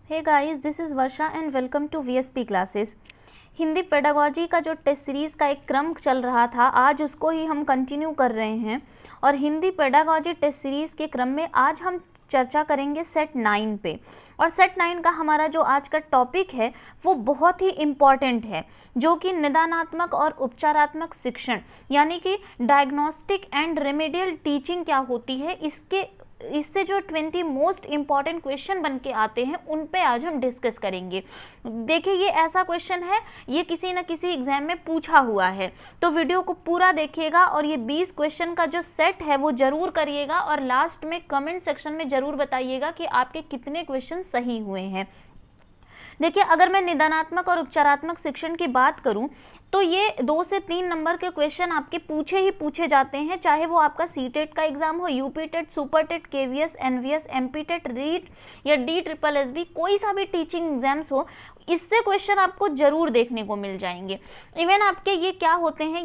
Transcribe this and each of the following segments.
Hey guys, this is Varsha and welcome to VSP classes. Hindi pedagogy का जो test series का एक क्रम चल रहा था, आज उसको ही हम कंटिन्यू कर रहे हैं। और हिंदी पेडागोजी टेस्ट सीरीज़ के क्रम में आज हम चर्चा करेंगे सेट 9 पे। और सेट 9 का हमारा जो आज का टॉपिक है वो बहुत ही इम्पॉर्टेंट है, जो कि निदानात्मक और उपचारात्मक शिक्षण यानी कि डायग्नोस्टिक एंड रेमेडियल टीचिंग क्या होती है, इससे जो 20 मोस्ट इम्पॉर्टेंट क्वेश्चन बन के आते हैं उन पे आज हम डिस्कस करेंगे। देखिए, ये ऐसा क्वेश्चन है, ये किसी न किसी एग्जाम में पूछा हुआ है, तो वीडियो को पूरा देखिएगा और ये 20 क्वेश्चन का जो सेट है वो जरूर करिएगा और लास्ट में कमेंट सेक्शन में जरूर बताइएगा कि आपके कितने क्वेश्चन सही हुए हैं। देखिए, अगर मैं निदानात्मक और उपचारात्मक शिक्षण की बात करूं तो ये 2 से 3 नंबर के क्वेश्चन आपके पूछे जाते हैं, चाहे वो आपका सीटेट का एग्जाम हो, UP TET, super TET, KVS, NVS, MP TET, REET या डी ट्रिपल एसबी, कोई सा भी टीचिंग एग्जाम्स हो, इससे क्वेश्चन आपको जरूर देखने को मिल जाएंगे। इवन आपके ये क्या होते हैं,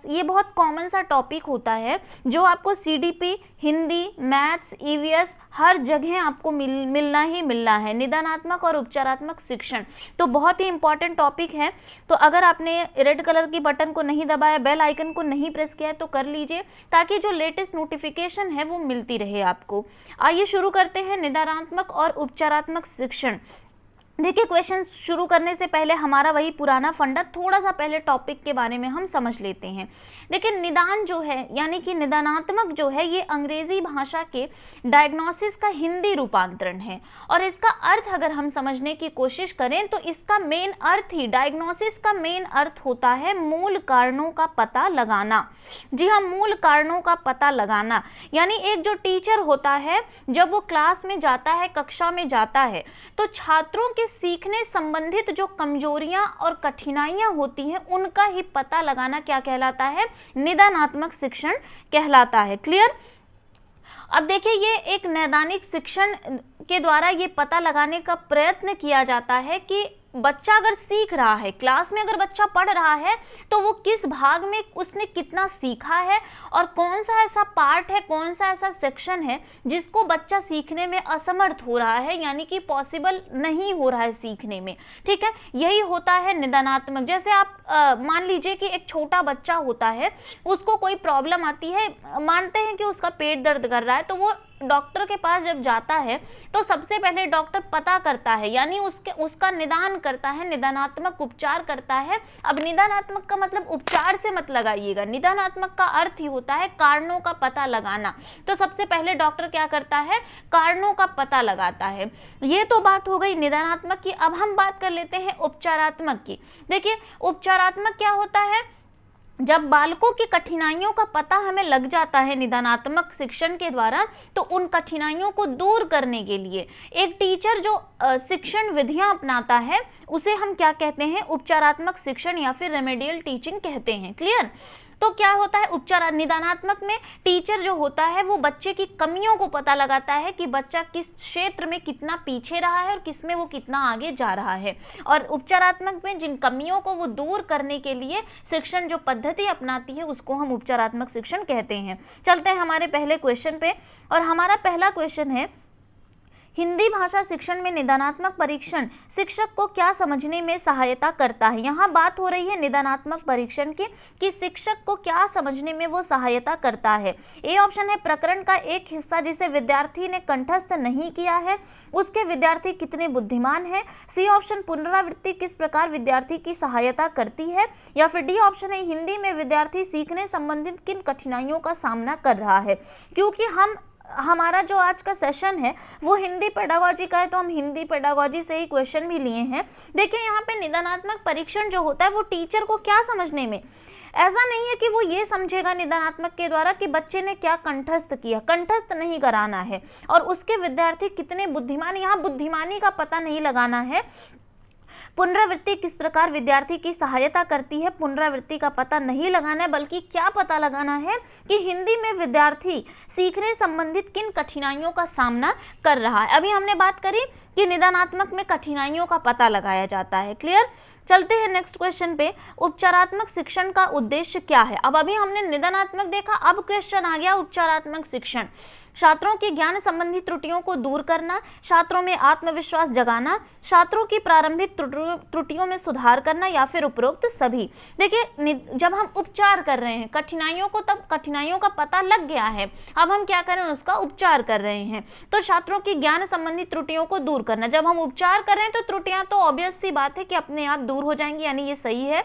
ये बहुत कॉमन सा टॉपिक होता है जो आपको सीडीपी, हिंदी, मैथ्स, ईवीएस हर जगह आपको मिलना ही मिलना है। निदानात्मक और उपचारात्मक शिक्षण तो बहुत ही इंपॉर्टेंट टॉपिक है। तो अगर आपने रेड कलर की बटन को नहीं दबाया, बेल आइकन को नहीं प्रेस किया है तो कर लीजिए, ताकि जो लेटेस्ट नोटिफिकेशन है वो मिलती रहे आपको। आइए शुरू करते हैं निदानात्मक और उपचारात्मक शिक्षण। देखिए, क्वेश्चन शुरू करने से पहले हमारा वही पुराना फंडा, थोड़ा सा पहले टॉपिक के बारे में हम समझ लेते हैं। देखिए, निदान जो है यानी कि निदानात्मक जो है, ये अंग्रेजी भाषा के डायग्नोसिस का हिंदी रूपांतरण है। और इसका अर्थ अगर हम समझने की कोशिश करें तो इसका मेन अर्थ ही, डायग्नोसिस का मेन अर्थ होता है मूल कारणों का पता लगाना। जी हाँ, मूल कारणों का पता लगाना। यानी एक जो टीचर होता है, जब वो क्लास में जाता है, कक्षा में जाता है, तो छात्रों के सीखने संबंधित जो कमजोरियां और कठिनाइयां होती हैं उनका ही पता लगाना क्या कहलाता है? निदानात्मक शिक्षण कहलाता है। क्लियर? अब देखिए, ये एक नैदानिक शिक्षण के द्वारा ये पता लगाने का प्रयत्न किया जाता है कि बच्चा अगर सीख रहा है, क्लास में अगर बच्चा पढ़ रहा है तो वो किस भाग में उसने कितना सीखा है और कौन सा ऐसा पार्ट है, कौन सा ऐसा सेक्शन है जिसको बच्चा सीखने में असमर्थ हो रहा है, यानी कि पॉसिबल नहीं हो रहा है सीखने में। ठीक है, यही होता है निदानात्मक। जैसे आप मान लीजिए कि एक छोटा बच्चा होता है, उसको कोई प्रॉब्लम आती है, मानते हैं कि उसका पेट दर्द कर रहा है, तो वो डॉक्टर के पास जब जाता है तो सबसे पहले डॉक्टर पता करता है, यानी उसका निदान करता है, निदानात्मक उपचार करता है। अब निदानात्मक का मतलब उपचार से मत लगाइएगा, निदानात्मक का अर्थ ही होता है कारणों का पता लगाना। तो सबसे पहले डॉक्टर क्या करता है? कारणों का पता लगाता है। ये तो बात हो गई निदानात्मक की। अब हम बात कर लेते हैं उपचारात्मक की। देखिए, उपचारात्मक क्या होता है? जब बालकों की कठिनाइयों का पता हमें लग जाता है निदानात्मक शिक्षण के द्वारा, तो उन कठिनाइयों को दूर करने के लिए एक टीचर जो शिक्षण विधियां अपनाता है उसे हम क्या कहते हैं? उपचारात्मक शिक्षण या फिर रेमेडियल टीचिंग कहते हैं। क्लियर? तो क्या होता है उपचार निदानात्मक में? टीचर जो होता है वो बच्चे की कमियों को पता लगाता है कि बच्चा किस क्षेत्र में कितना पीछे रहा है और किस में वो कितना आगे जा रहा है। और उपचारात्मक में जिन कमियों को वो दूर करने के लिए शिक्षण जो पद्धति अपनाती है उसको हम उपचारात्मक शिक्षण कहते हैं। चलते हैं हमारे पहले क्वेश्चन पे, और हमारा पहला क्वेश्चन है, हिंदी भाषा शिक्षण में निदानात्मक परीक्षण शिक्षक को क्या समझने में सहायता करता है? यहाँ बात हो रही है निदानात्मक परीक्षण की कि शिक्षक को क्या समझने में वो सहायता करता है। ए ऑप्शन है प्रकरण का एक हिस्सा जिसे विद्यार्थी ने कंठस्थ नहीं किया है, उसके विद्यार्थी कितने बुद्धिमान हैं। सी ऑप्शन पुनरावृत्ति किस प्रकार विद्यार्थी की सहायता करती है। या फिर डी ऑप्शन है हिंदी में विद्यार्थी सीखने संबंधित किन कठिनाइयों का सामना कर रहा है। क्योंकि हमारा जो आज का सेशन है वो हिंदी पेडागोजी का है, तो हम हिंदी पेडागोजी से ही क्वेश्चन भी लिए हैं। देखिए, यहाँ पे निदानात्मक परीक्षण जो होता है वो टीचर को क्या समझने में, ऐसा नहीं है कि वो ये समझेगा निदानात्मक के द्वारा कि बच्चे ने क्या कंठस्थ किया, कंठस्थ नहीं कराना है, और उसके विद्यार्थी कितने बुद्धिमान, यहाँ बुद्धिमानी का पता नहीं लगाना है। पुनरावृत्ति किस प्रकार विद्यार्थी की सहायता करती है, पुनरावृत्ति का पता नहीं लगाना है, बल्कि क्या पता लगाना है कि हिंदी में विद्यार्थी सीखने संबंधित किन कठिनाइयों का सामना कर रहा है। अभी हमने बात करी कि निदानात्मक में कठिनाइयों का पता लगाया जाता है। क्लियर? चलते हैं नेक्स्ट क्वेश्चन पे। उपचारात्मक शिक्षण का उद्देश्य क्या है? अब अभी हमने निदानात्मक देखा, अब क्वेश्चन आ गया उपचारात्मक शिक्षण। छात्रों की ज्ञान संबंधी त्रुटियों को दूर करना, छात्रों में आत्मविश्वास जगाना, छात्रों की प्रारंभिक त्रुटियों में सुधार करना, या फिर उपरोक्त सभी। देखिए जब हम उपचार कर रहे हैं कठिनाइयों को, तब कठिनाइयों का पता लग गया है, अब हम क्या कर रहे हैं, उसका उपचार कर रहे हैं। तो छात्रों की ज्ञान संबंधी त्रुटियों को दूर करना, जब हम उपचार कर रहे हैं तो त्रुटियां तो ऑब्वियस सी बात है कि अपने आप दूर हो जाएंगी, यानी ये सही है।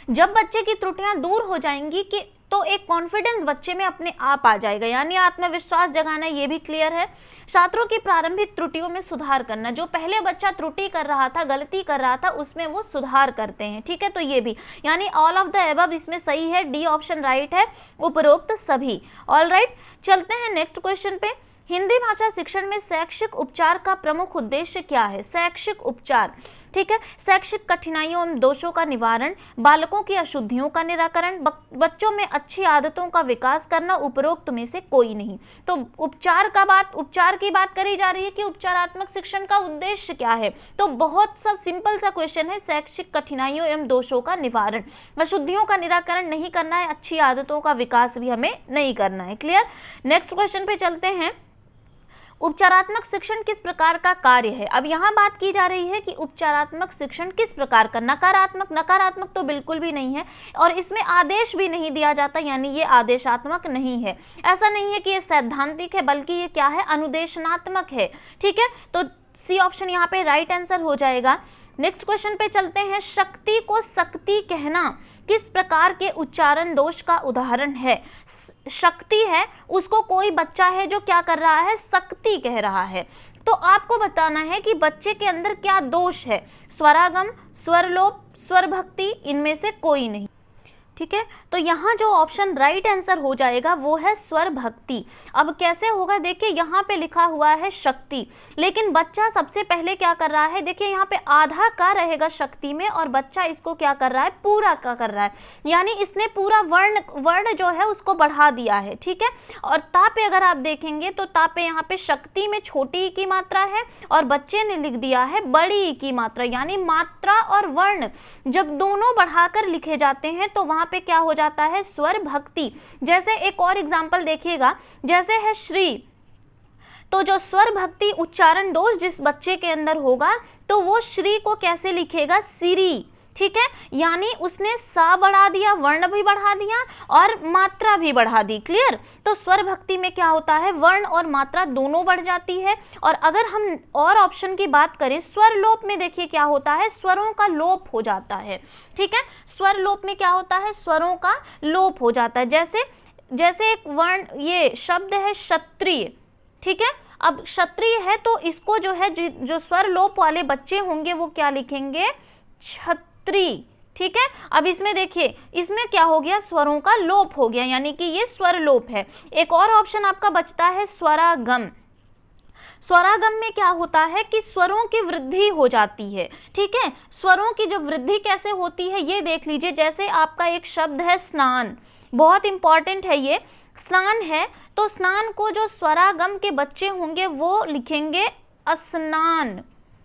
जब बच्चे की त्रुटियां दूर हो जाएंगी कि तो एक कॉन्फिडेंस बच्चे में अपने आप आ जाएगा, यानी आत्मविश्वास जगाना, ये भी क्लियर है। छात्रों की प्रारंभिक त्रुटियों में सुधार करना, जो पहले बच्चा त्रुटि कर रहा था, गलती कर रहा था, उसमें वो सुधार करते हैं, ठीक है। तो ये भी, यानी ऑल ऑफ द एबव इसमें सही है, डी ऑप्शन राइट है, उपरोक्त सभी। ऑल राइट, चलते हैं नेक्स्ट क्वेश्चन पे। हिंदी भाषा शिक्षण में शैक्षिक उपचार का प्रमुख उद्देश्य क्या है? शैक्षिक उपचार, ठीक है। शैक्षिक कठिनाइयों एवं दोषों का निवारण, बालकों की अशुद्धियों का निराकरण, बच्चों में अच्छी आदतों का विकास करना, उपरोक्त में से कोई नहीं। तो उपचार की बात करी जा रही है कि उपचारात्मक शिक्षण का उद्देश्य क्या है, तो बहुत सा सिंपल सा क्वेश्चन है, शैक्षिक कठिनाइयों एवं दोषों का निवारण, अशुद्धियों का निराकरण नहीं करना है, अच्छी आदतों का विकास भी हमें नहीं करना है। क्लियर। नेक्स्ट क्वेश्चन पे चलते हैं। उपचारात्मक शिक्षण किस प्रकार का कार्य है? अब यहाँ बात की जा रही है कि उपचारात्मक शिक्षण किस प्रकार का, नकारात्मक तो बिल्कुल भी नहीं है, और इसमें आदेश भी नहीं दिया जाता, यानी ये आदेशात्मक नहीं है। ऐसा नहीं है कि ये सैद्धांतिक है, बल्कि ये क्या है, अनुदेशनात्मक है, ठीक है। तो सी ऑप्शन यहाँ पे राइट आंसर हो जाएगा। नेक्स्ट क्वेश्चन पे चलते हैं। शक्ति को शक्ति कहना किस प्रकार के उच्चारण दोष का उदाहरण है? शक्ति है, उसको कोई बच्चा है जो क्या कर रहा है, शक्ति कह रहा है। तो आपको बताना है कि बच्चे के अंदर क्या दोष है, स्वरागम, स्वरलोप, स्वर भक्ति, इनमें से कोई नहीं, ठीक है। तो यहाँ जो ऑप्शन राइट आंसर हो जाएगा वो है स्वर भक्ति। अब कैसे होगा, देखिए यहाँ पे लिखा हुआ है शक्ति, लेकिन बच्चा सबसे पहले क्या कर रहा है, देखिए यहाँ पे आधा का रहेगा शक्ति में, और बच्चा इसको क्या कर रहा है, पूरा का कर रहा है, यानी इसने पूरा वर्ण जो है उसको बढ़ा दिया है, ठीक है। और ता पे अगर आप देखेंगे तो ता पे यहाँ पे शक्ति में छोटी ई की मात्रा है, और बच्चे ने लिख दिया है बड़ी ई की मात्रा, यानी मात्रा और वर्ण जब दोनों बढ़ाकर लिखे जाते हैं तो वहां पे क्या हो जाता है, स्वर भक्ति। जैसे एक और एग्जांपल देखिएगा, जैसे है श्री, तो जो स्वर भक्ति उच्चारण दोष जिस बच्चे के अंदर होगा तो वो श्री को कैसे लिखेगा, सिरी, ठीक है। यानी उसने सा बढ़ा दिया, वर्ण भी बढ़ा दिया और मात्रा भी बढ़ा दी। क्लियर। तो स्वर भक्ति में क्या होता है, वर्ण और मात्रा दोनों बढ़ जाती है। और अगर हम और ऑप्शन की बात करें, स्वर लोप में देखिए क्या होता है, स्वरों का लोप हो जाता है, ठीक है। स्वर लोप में क्या होता है, स्वरों का लोप हो जाता है। जैसे एक वर्ण, ये शब्द है क्षत्रिय, ठीक है। अब क्षत्रिय है तो इसको जो है, जो स्वर लोप वाले बच्चे होंगे वो क्या लिखेंगे, क्षत्रि, ठीक है। अब इसमें देखिए, इसमें क्या हो गया, स्वरों का लोप हो गया, यानी कि ये स्वर लोप है। एक और ऑप्शन आपका बचता है स्वरागम। स्वरागम में क्या होता है कि स्वरों की वृद्धि हो जाती है, ठीक है। स्वरों की जब वृद्धि कैसे होती है ये देख लीजिए। जैसे आपका एक शब्द है स्नान, बहुत इंपॉर्टेंट है ये, स्नान है, तो स्नान को जो स्वरागम के बच्चे होंगे वो लिखेंगे स्नान,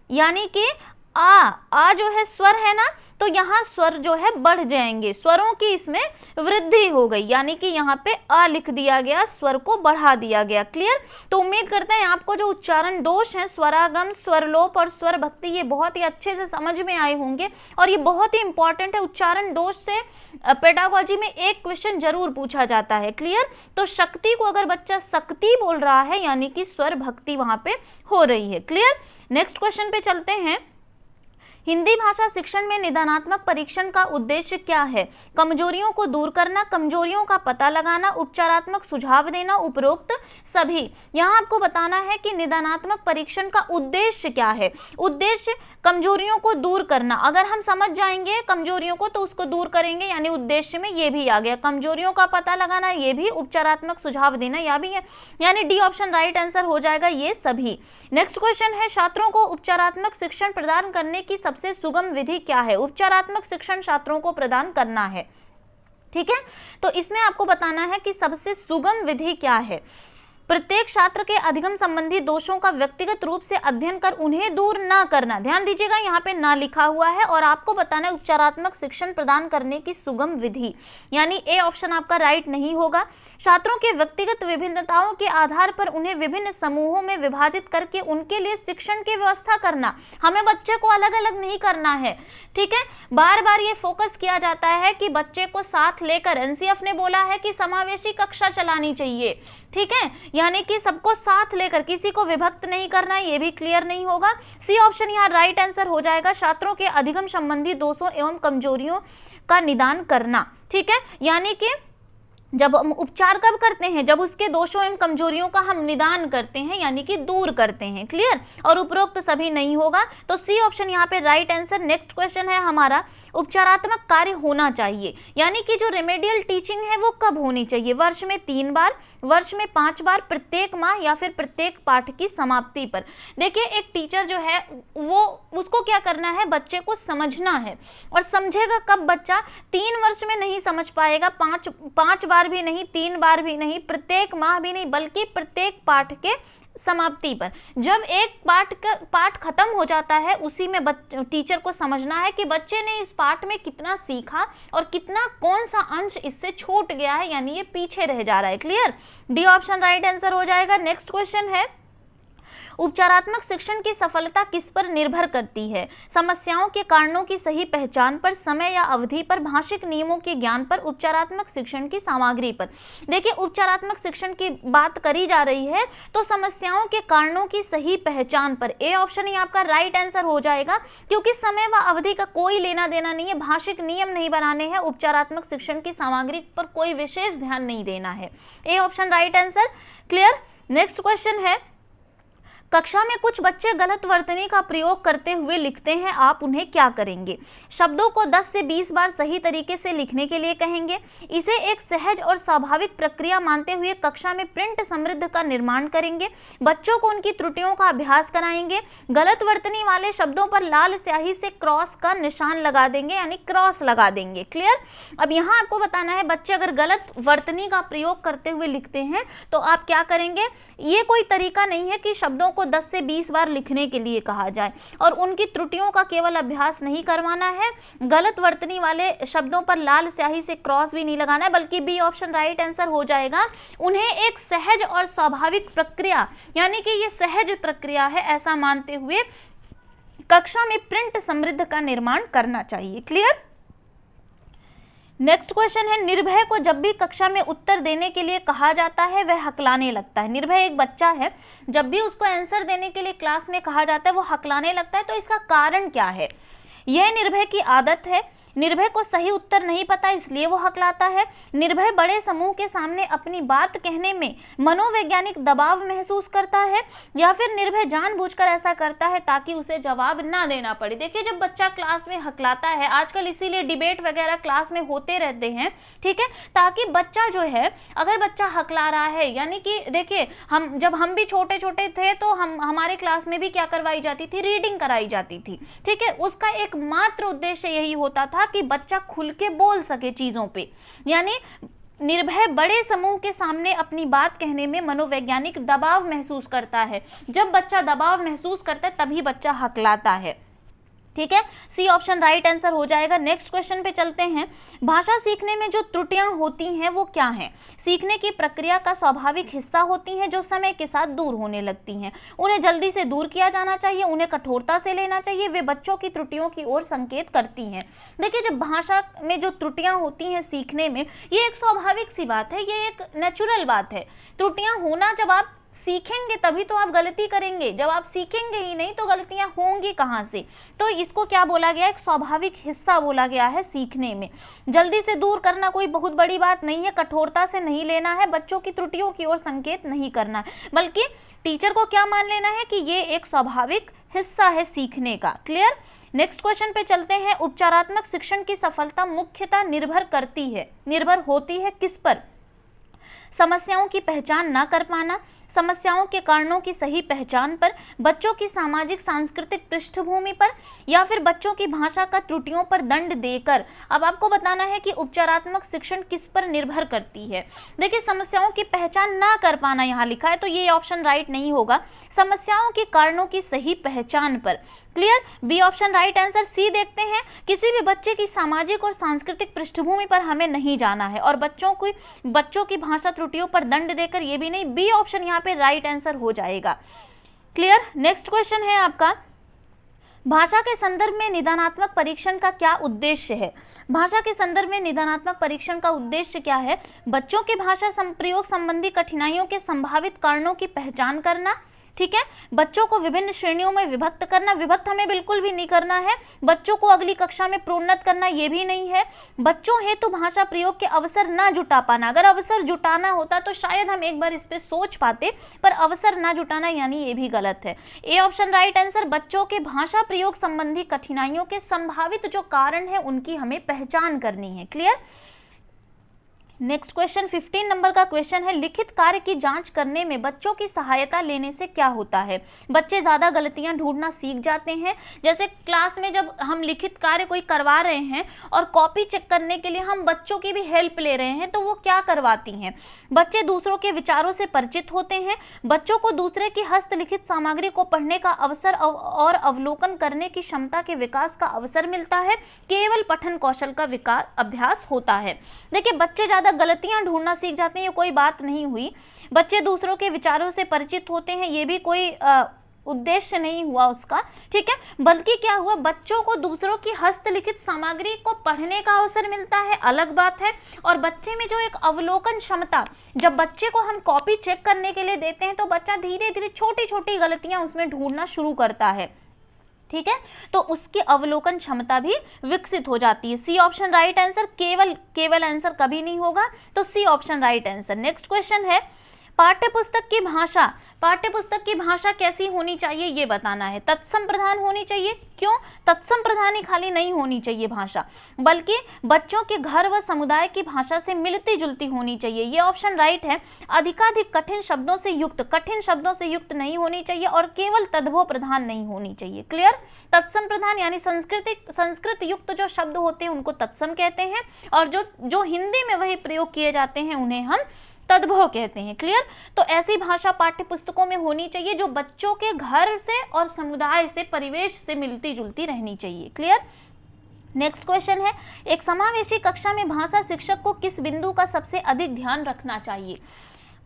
यानी कि आ जो है स्वर है ना, तो यहाँ स्वर जो है बढ़ जाएंगे, स्वरों की इसमें वृद्धि हो गई, यानी कि यहाँ पे आ लिख दिया गया, स्वर को बढ़ा दिया गया। क्लियर। तो उम्मीद करते हैं आपको जो उच्चारण दोष हैं, स्वरागम, स्वरलोप और स्वर भक्ति, ये बहुत ही अच्छे से समझ में आए होंगे, और ये बहुत ही इंपॉर्टेंट है। उच्चारण दोष से पेडागोजी में एक क्वेश्चन जरूर पूछा जाता है। क्लियर। तो शक्ति को अगर बच्चा शक्ति बोल रहा है, यानी कि स्वर भक्ति वहां पे हो रही है। क्लियर। नेक्स्ट क्वेश्चन पे चलते हैं। हिंदी भाषा शिक्षण में निदानात्मक परीक्षण का उद्देश्य क्या है? कमजोरियों को दूर करना, कमजोरियों का पता लगाना, उपचारात्मक सुझाव देना, उपरोक्त सभी। यहाँ आपको बताना है कि निदानात्मक परीक्षण का उद्देश्य क्या है। उद्देश्य कमजोरियों को दूर करना, अगर हम समझ जाएंगे कमजोरियों को तो उसको दूर करेंगे, यानी उद्देश्य में ये भी आ गया। कमजोरियों का पता लगाना, ये भी, उपचारात्मक सुझाव देना, यह भी है, यानी डी ऑप्शन राइट आंसर हो जाएगा, ये सभी। नेक्स्ट क्वेश्चन है, छात्रों को उपचारात्मक शिक्षण प्रदान करने की सबसे सुगम विधि क्या है? उपचारात्मक शिक्षण छात्रों को प्रदान करना है, ठीक है। तो इसमें आपको बताना है कि सबसे सुगम विधि क्या है। प्रत्येक छात्र के अधिगम संबंधी दोषों का व्यक्तिगत रूप से अध्ययन कर उन्हें दूर ना करना। ध्यान दीजिएगा, यहाँ पे ना लिखा हुआ है और आपको बताना है उपचारात्मक शिक्षण प्रदान करने की सुगम विधि, यानी ए ऑप्शन आपका राइट नहीं होगा। छात्रों के व्यक्तिगत विभिन्नताओं के आधार पर उन्हें विभिन्न समूहों में विभाजित करके उनके लिए शिक्षण की व्यवस्था करना। हमें बच्चे को अलग अलग नहीं करना है, ठीक है। बार बार ये फोकस किया जाता है कि बच्चे को साथ लेकर, एनसीएफ ने बोला है कि समावेशी कक्षा चलानी चाहिए, ठीक है, यानी कि सबको साथ लेकर, किसी को विभक्त नहीं करना। ये भी क्लियर नहीं होगा। सी ऑप्शन यहाँ राइट आंसर हो जाएगा, छात्रों के अधिगम संबंधी दोषों एवं कमजोरियों का निदान करना, ठीक है। यानी कि जब हम उपचार कब करते हैं, जब उसके दोषों एवं कमजोरियों का हम निदान करते हैं, यानी कि दूर करते हैं। क्लियर, और उपरोक्त सभी नहीं होगा, तो सी ऑप्शन यहाँ पे राइट आंसर। नेक्स्ट क्वेश्चन है हमारा, उपचारात्मक कार्य होना चाहिए, यानी कि जो रेमेडियल टीचिंग है वो कब होनी चाहिए? वर्ष में 3 बार, वर्ष में 5 बार, प्रत्येक माह या फिर प्रत्येक पाठ की समाप्ति पर। देखिए, एक टीचर जो है वो, उसको क्या करना है, बच्चे को समझना है। और समझेगा कब बच्चा? 3 वर्ष में नहीं समझ पाएगा, 5 बार भी नहीं, 3 बार भी नहीं, प्रत्येक माह भी नहीं, बल्कि प्रत्येक पाठ के समाप्ति पर। जब एक पाठ खत्म हो जाता है, उसी में टीचर को समझना है कि बच्चे ने इस पाठ में कितना सीखा और कितना, कौन सा अंश इससे छूट गया है, यानी ये पीछे रह जा रहा है। Clear, D option right answer हो जाएगा। नेक्स्ट क्वेश्चन है, उपचारात्मक शिक्षण की सफलता किस पर निर्भर करती है? समस्याओं के कारणों की सही पहचान पर, समय या अवधि पर, भाषिक नियमों के ज्ञान पर, उपचारात्मक शिक्षण की सामग्री पर। देखिए, उपचारात्मक शिक्षण की बात करी जा रही है तो समस्याओं के कारणों की सही पहचान पर, ए ऑप्शन ही आपका राइट आंसर हो जाएगा, क्योंकि समय व अवधि का कोई लेना देना नहीं है, भाषिक नियम नहीं बनाने हैं, उपचारात्मक शिक्षण की सामग्री पर कोई विशेष ध्यान नहीं देना है। A option right answer. Clear. Next question है, कक्षा में कुछ बच्चे गलत वर्तनी का प्रयोग करते हुए लिखते हैं, आप उन्हें क्या करेंगे? शब्दों को 10 से 20 बार सही तरीके से लिखने के लिए कहेंगे। इसे एक सहज और स्वाभाविक प्रक्रिया मानते हुए कक्षा में प्रिंट समृद्ध का निर्माण करेंगे। बच्चों को उनकी त्रुटियों का अभ्यास कराएंगे। गलत वर्तनी वाले शब्दों पर लाल स्याही से क्रॉस का निशान लगा देंगे, यानी क्रॉस लगा देंगे। क्लियर। अब यहाँ आपको बताना है, बच्चे अगर गलत वर्तनी का प्रयोग करते हुए लिखते हैं तो आप क्या करेंगे? ये कोई तरीका नहीं है कि शब्दों को 10 से 20 बार लिखने के लिए कहा जाए, और उनकी त्रुटियों का केवल अभ्यास नहीं करवाना है, गलत वर्तनी वाले शब्दों पर लाल स्याही से क्रॉस भी नहीं लगाना है, बल्कि बी ऑप्शन राइट आंसर हो जाएगा। उन्हें एक सहज और स्वाभाविक प्रक्रिया, यानी कि ये सहज प्रक्रिया है, ऐसा मानते हुए कक्षा में प्रिंट समृद्ध का निर्माण करना चाहिए। क्लियर। नेक्स्ट क्वेश्चन है, निर्भय को जब भी कक्षा में उत्तर देने के लिए कहा जाता है वह हकलाने लगता है। निर्भय एक बच्चा है, जब भी उसको आंसर देने के लिए क्लास में कहा जाता है वो हकलाने लगता है, तो इसका कारण क्या है? यह निर्भय की आदत है, निर्भय को सही उत्तर नहीं पता इसलिए वो हकलाता है, निर्भय बड़े समूह के सामने अपनी बात कहने में मनोवैज्ञानिक दबाव महसूस करता है, या फिर निर्भय जानबूझकर ऐसा करता है ताकि उसे जवाब ना देना पड़े। देखिए, जब बच्चा क्लास में हकलाता है, आजकल इसीलिए डिबेट वगैरह क्लास में होते रहते हैं, ठीक है, ताकि बच्चा जो है, अगर बच्चा हकला रहा है, यानी कि देखिए, जब हम भी छोटे छोटे थे तो हमारे क्लास में भी क्या करवाई जाती थी? रीडिंग कराई जाती थी, ठीक है। उसका एकमात्र उद्देश्य यही होता था कि बच्चा खुल के बोल सके चीजों पे, यानी निर्भय बड़े समूह के सामने अपनी बात कहने में मनोवैज्ञानिक दबाव महसूस करता है। जब बच्चा दबाव महसूस करता है तभी बच्चा हकलाता है, ठीक है। सी ऑप्शन राइट आंसर हो जाएगा। नेक्स्ट क्वेश्चन पे चलते हैं, भाषा सीखने में जो त्रुटियां होती हैं वो क्या हैं? सीखने की प्रक्रिया का स्वाभाविक हिस्सा होती हैं जो समय के साथ दूर होने लगती हैं। उन्हें जल्दी से दूर किया जाना चाहिए, उन्हें कठोरता से लेना चाहिए, वे बच्चों की त्रुटियों की ओर संकेत करती हैं। देखिए, जब भाषा में जो त्रुटियां होती हैं सीखने में, ये एक स्वाभाविक सी बात है, ये एक नेचुरल बात है। त्रुटियां होना, जब आप सीखेंगे तभी तो आप गलती करेंगे, जब आप सीखेंगे ही नहीं तो गलतियां होंगी कहां से? तो इसको क्या बोला गया? एक स्वाभाविक हिस्सा बोला गया है सीखने में। जल्दी से दूर करना कोई बहुत बड़ी बात नहीं है, कठोरता से नहीं लेना है, बच्चों की त्रुटियों की ओर संकेत नहीं करना है, बल्कि टीचर को क्या मान लेना है कि ये एक स्वाभाविक हिस्सा है सीखने का। क्लियर। नेक्स्ट क्वेश्चन पे चलते हैं, उपचारात्मक शिक्षण की सफलता मुख्यतः निर्भर होती है किस पर? समस्याओं की पहचान ना कर पाना, समस्याओं के कारणों की सही पहचान पर, बच्चों की सामाजिक सांस्कृतिक पृष्ठभूमि पर, या फिर बच्चों की भाषा का त्रुटियों पर दंड देकर। अब आपको बताना है कि उपचारात्मक शिक्षण किस पर निर्भर करती है। देखिए, समस्याओं की पहचान ना कर पाना यहाँ लिखा है, तो ये ऑप्शन राइट नहीं होगा। समस्याओं के कारणों की सही पहचान पर, clear, b option right answer. C देखते हैं, किसी भी बच्चे की सामाजिक और सांस्कृतिक पृष्ठभूमि पर हमें नहीं जाना है, और बच्चों की भाषा त्रुटियों पर दंड देकर, ये भी नहीं, बी ऑप्शन यहाँ पे राइट आंसर हो जाएगा। क्लियर। नेक्स्ट क्वेश्चन है आपका, भाषा के संदर्भ में निदानात्मक परीक्षण का क्या उद्देश्य है। भाषा के संदर्भ में निदानात्मक परीक्षण का उद्देश्य क्या है? बच्चों की भाषा प्रयोग संबंधी कठिनाइयों के संभावित कारणों की पहचान करना, ठीक है, बच्चों को विभिन्न श्रेणियों में विभक्त करना, विभक्त हमें बिल्कुल भी नहीं करना है, बच्चों को अगली कक्षा में प्रोन्नत करना, ये भी नहीं है, बच्चों हेतु भाषा प्रयोग के अवसर ना जुटा पाना। अगर अवसर जुटाना होता तो शायद हम एक बार इस पे सोच पाते, पर अवसर ना जुटाना यानी ये भी गलत है। ए ऑप्शन राइट आंसर, बच्चों के भाषा प्रयोग संबंधी कठिनाइयों के संभावित जो कारण है उनकी हमें पहचान करनी है। क्लियर। नेक्स्ट क्वेश्चन 15 नंबर का क्वेश्चन है, लिखित कार्य की जांच करने में बच्चों की सहायता लेने से क्या होता है। बच्चे ज्यादा गलतियां ढूंढना सीख जाते हैं। जैसे क्लास में जब हम लिखित कार्य कोई करवा रहे हैं और कॉपी चेक करने के लिए हम बच्चों की भी हेल्प ले रहे हैं, तो वो क्या करवाती हैं, बच्चे दूसरों के विचारों से परिचित होते हैं, बच्चों को दूसरे की हस्तलिखित सामग्री को पढ़ने का अवसर और अवलोकन करने की क्षमता के विकास का अवसर मिलता है, केवल पठन कौशल का अभ्यास होता है। देखिए, बच्चे ज्यादा गलतियां ढूंढना सीख जाते हैं, ये कोई बात नहीं हुई। बच्चे दूसरों के विचारों से परिचित होते हैं, ये भी कोई उद्देश्य नहीं हुआ उसका, ठीक है, बल्कि क्या हुआ, बच्चों को दूसरों की हस्तलिखित सामग्री को पढ़ने का अवसर मिलता है, अलग बात है। और बच्चे में जो एक अवलोकन क्षमता, जब बच्चे को हम कॉपी चेक करने के लिए देते हैं तो बच्चा धीरे धीरे छोटी छोटी गलतियां उसमें ढूंढना शुरू करता है, ठीक है, तो उसकी अवलोकन क्षमता भी विकसित हो जाती है। सी ऑप्शन राइट आंसर, केवल आंसर कभी नहीं होगा, तो C option right answer. Next question है, पाठ्यपुस्तक की भाषा कैसी होनी चाहिए ये बताना है। तत्सम प्रधान होनी चाहिए। क्यों? तत्सम प्रधान ही खाली नहीं होनी चाहिए भाषा, बल्कि बच्चों के घर व समुदाय की भाषा से मिलती जुलती होनी चाहिए, ये ऑप्शन राइट है। अधिकाधिक कठिन शब्दों से युक्त नहीं होनी चाहिए, और केवल तद्भव प्रधान नहीं होनी चाहिए। क्लियर। तत्सम प्रधान यानी संस्कृत युक्त जो शब्द होते हैं उनको तत्सम कहते हैं, और जो हिंदी में वही प्रयोग किए जाते हैं उन्हें हम तद्भव कहते हैं। क्लियर। तो ऐसी भाषा पाठ्य पुस्तकों में होनी चाहिए जो बच्चों के घर से और समुदाय से, परिवेश से मिलती जुलती रहनी चाहिए। क्लियर। नेक्स्ट क्वेश्चन है, एक समावेशी कक्षा में भाषा शिक्षक को किस बिंदु का सबसे अधिक ध्यान रखना चाहिए।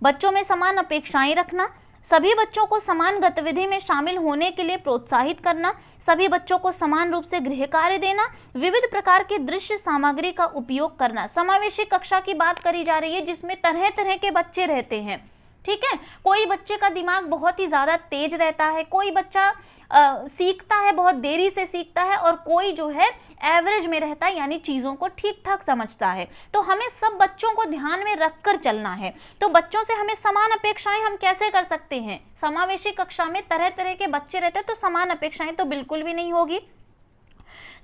बच्चों में समान अपेक्षाएं रखना, सभी बच्चों को समान गतिविधि में शामिल होने के लिए प्रोत्साहित करना, सभी बच्चों को समान रूप से गृह कार्य देना, विविध प्रकार के दृश्य सामग्री का उपयोग करना। समावेशी कक्षा की बात करी जा रही है जिसमें तरह तरह के बच्चे रहते हैं, ठीक है, कोई बच्चे का दिमाग बहुत ही ज्यादा तेज रहता है, कोई बच्चा सीखता है, बहुत देरी से सीखता है, और कोई जो है एवरेज में रहता है, यानी चीजों को ठीक ठाक समझता है। तो हमें सब बच्चों को ध्यान में रखकर चलना है। तो बच्चों से हमें समान अपेक्षाएं हम कैसे कर सकते हैं? समावेशी कक्षा में तरह तरह के बच्चे रहते हैं, तो समान अपेक्षाएं तो बिल्कुल भी नहीं होगी।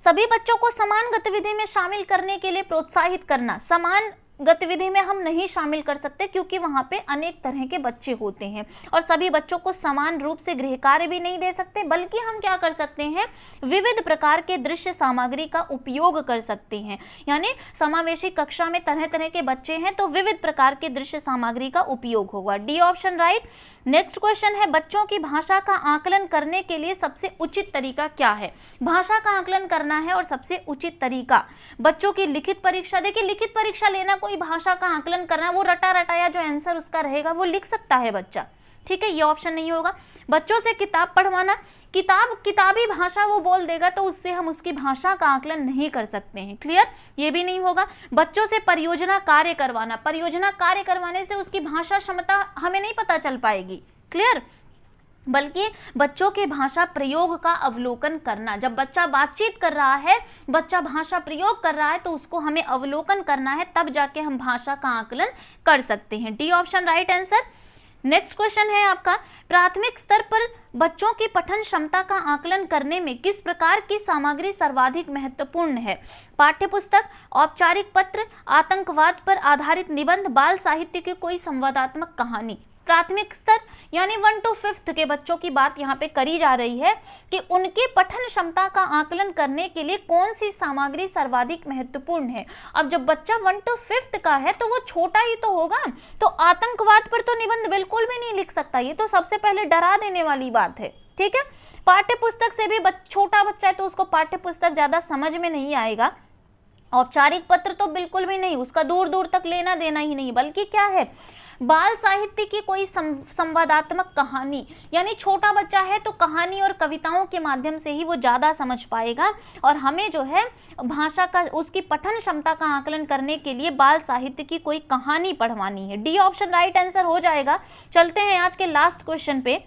सभी बच्चों को समान गतिविधि में शामिल करने के लिए प्रोत्साहित करना, समान गतिविधि में हम नहीं शामिल कर सकते क्योंकि वहां पे अनेक तरह के बच्चे होते हैं, और सभी बच्चों को समान रूप से गृह कार्य भी नहीं दे सकते, बल्कि हम क्या कर सकते हैं, विविध प्रकार के दृश्य सामग्री का उपयोग कर सकते हैं। यानी समावेशी कक्षा में तरह तरह के बच्चे हैं तो विविध प्रकार के दृश्य सामग्री का उपयोग होगा। D option right. Next question है, बच्चों की भाषा का आकलन करने के लिए सबसे उचित तरीका क्या है। भाषा का आकलन करना है और सबसे उचित तरीका, बच्चों की लिखित परीक्षा। देखिए, लिखित परीक्षा लेना कोई भाषा का आकलन करना, वो रटा रटाया जो आंसर उसका रहेगा वो लिख सकता है बच्चा, ठीक है, ये ऑप्शन नहीं होगा। बच्चों से किताब पढ़वाना, किताबी भाषा वो बोल देगा तो उससे हम उसकी भाषा का आकलन नहीं कर सकते हैं। क्लियर, ये भी नहीं होगा। बच्चों से परियोजना कार्य करवाना, परियोजना कार्य करवाने से उसकी भाषा क्षमता हमें नहीं पता चल पाएगी। क्लियर, बल्कि बच्चों के भाषा प्रयोग का अवलोकन करना। जब बच्चा बातचीत कर रहा है, बच्चा भाषा प्रयोग कर रहा है, तो उसको हमें अवलोकन करना है, तब जाके हम भाषा का आकलन कर सकते हैं। D option right answer. Next question है आपका, प्राथमिक स्तर पर बच्चों की पठन क्षमता का आकलन करने में किस प्रकार की सामग्री सर्वाधिक महत्वपूर्ण है। पाठ्यपुस्तक, औपचारिक पत्र, आतंकवाद पर आधारित निबंध, बाल साहित्य की कोई संवादात्मक कहानी। प्राथमिक स्तर यानी 1 to 5th के बच्चों की बात यहाँ पे करी जा रही है कि उनके पठन क्षमता का आकलन करने के लिए कौन सी सामग्री सर्वाधिक महत्वपूर्ण है। अब जब बच्चा 1 to 5th का है तो वो छोटा ही तो होगा, तो आतंकवाद पर तो निबंध बिल्कुल भी नहीं लिख सकता, ये तो सबसे पहले डरा देने वाली बात है। ठीक है, पाठ्य पुस्तक से भी छोटा बच्चा है तो उसको पाठ्य पुस्तक ज्यादा समझ में नहीं आएगा, औपचारिक पत्र तो बिल्कुल भी नहीं, उसका दूर दूर तक लेना देना ही नहीं, बल्कि क्या है, बाल साहित्य की कोई संवादात्मक कहानी, यानी छोटा बच्चा है तो कहानी और कविताओं के माध्यम से ही वो ज़्यादा समझ पाएगा। और हमें जो है भाषा का, उसकी पठन क्षमता का आकलन करने के लिए बाल साहित्य की कोई कहानी पढ़वानी है। डी ऑप्शन राइट आंसर हो जाएगा। चलते हैं आज के लास्ट क्वेश्चन पे।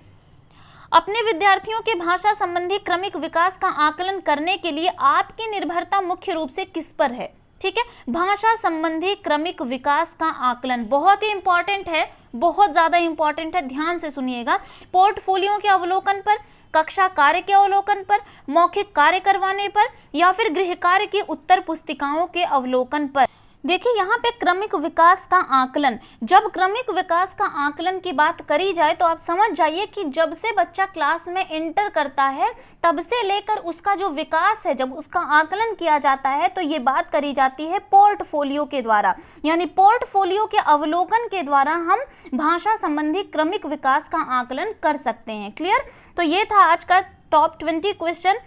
अपने विद्यार्थियों के भाषा संबंधी क्रमिक विकास का आकलन करने के लिए आपकी निर्भरता मुख्य रूप से किस पर है। ठीक है, भाषा संबंधी क्रमिक विकास का आकलन बहुत ही इंपॉर्टेंट है, बहुत ज्यादा इंपॉर्टेंट है, ध्यान से सुनिएगा। पोर्टफोलियो के अवलोकन पर, कक्षा कार्य के अवलोकन पर, मौखिक कार्य करवाने पर, या फिर गृह कार्य की उत्तर पुस्तिकाओं के अवलोकन पर। देखिए यहाँ पे क्रमिक विकास का आकलन, जब क्रमिक विकास का आकलन की बात करी जाए तो आप समझ जाइए कि जब से बच्चा क्लास में एंटर करता है तब से लेकर उसका जो विकास है, जब उसका आकलन किया जाता है तो ये बात करी जाती है पोर्टफोलियो के द्वारा, यानी पोर्टफोलियो के अवलोकन के द्वारा हम भाषा संबंधी क्रमिक विकास का आकलन कर सकते हैं। क्लियर? तो ये था आज का टॉप 20 क्वेश्चन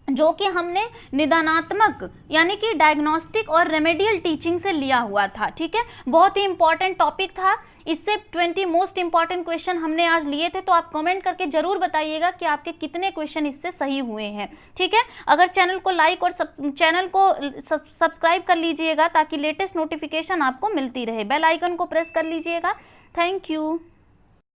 जो कि हमने निदानात्मक यानी कि डायग्नोस्टिक और रेमेडियल टीचिंग से लिया हुआ था। ठीक है, बहुत ही इंपॉर्टेंट टॉपिक था। इससे 20 मोस्ट इंपॉर्टेंट क्वेश्चन हमने आज लिए थे, तो आप कमेंट करके जरूर बताइएगा कि आपके कितने क्वेश्चन इससे सही हुए हैं। ठीक है, अगर चैनल को लाइक और चैनल को सब्सक्राइब कर लीजिएगा ताकि लेटेस्ट नोटिफिकेशन आपको मिलती रहे। बेल आइकन को प्रेस कर लीजिएगा। Thank you.